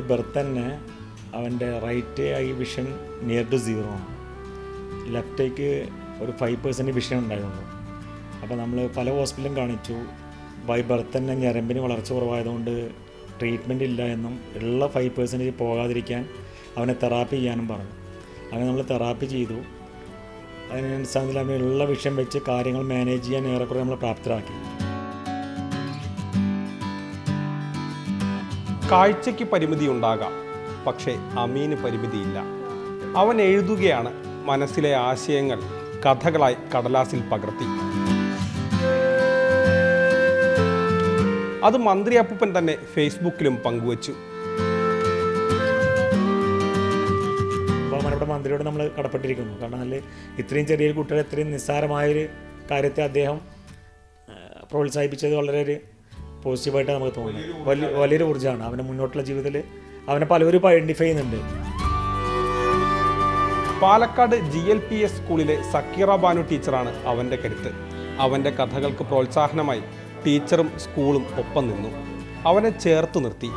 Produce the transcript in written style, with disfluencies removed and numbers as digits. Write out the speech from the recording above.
Birth തന്നെ അവൻ്റെ right eye vision near to 0 ആണ്. ലെഫ്റ്റ് ഐക്ക് ഒരു 5% വിഷൻ ഉണ്ടായിരുന്നു. അപ്പോൾ നമ്മൾ പല ഹോസ്പിറ്റലും കാണിച്ചു. ബൈ ബർത്ത് തന്നെ ഞരമ്പിന് വളർച്ച കുറവായതുകൊണ്ട് ട്രീറ്റ്മെൻറ്റ് ഇല്ല എന്നും ഉള്ള 5% പോകാതിരിക്കാൻ അവനെ തെറാപ്പി ചെയ്യാനും പറഞ്ഞു. അങ്ങനെ നമ്മൾ തെറാപ്പി ചെയ്തു. അതിനനുസരിച്ച് അവനുള്ള വിഷം വെച്ച് കാര്യങ്ങൾ മാനേജ് ചെയ്യാൻ ഏറെക്കുറെ നമ്മൾ പ്രാപ്തരാക്കി. കാഴ്ചയ്ക്ക് പരിമിതി ഉണ്ടാകാം, പക്ഷേ അമീന് പരിമിതിയില്ല. അവൻ എഴുതുകയാണ്, മനസ്സിലെ ആശയങ്ങൾ കഥകളായി കടലാസിൽ പകർത്തി. അത് മന്ത്രി അപ്പൂപ്പൻ തന്നെ ഫേസ്ബുക്കിലും പങ്കുവച്ചു. ബഹുമാനപ്പെട്ട മന്ത്രിയോട് നമ്മൾ കടപ്പെട്ടിരിക്കുന്നു. കാരണം അതിൽ ഇത്രയും ചെറിയൊരു കുട്ടികളെ ഇത്രയും നിസ്സാരമായൊരു കാര്യത്തെ അദ്ദേഹം പ്രോത്സാഹിപ്പിച്ചത് വളരെ ഒരു പോസിറ്റീവായിട്ട് നമുക്ക് തോന്നുന്നു. വലിയൊരു ഊർജ്ജമാണ് അവൻ്റെ മുന്നോട്ടുള്ള ജീവിതത്തിൽ. അവനെ പലവരും ഐഡൻറ്റിഫൈ ചെയ്യുന്നുണ്ട്. പാലക്കാട് GLPS സ്കൂളിലെ സക്കീറ ബാനു ടീച്ചറാണ് അവൻ്റെ കരുത്ത്. അവൻ്റെ കഥകൾക്ക് പ്രോത്സാഹനമായി ടീച്ചറും സ്കൂളും ഒപ്പം നിന്നു. അവനെ ചേർത്ത് നിർത്തി.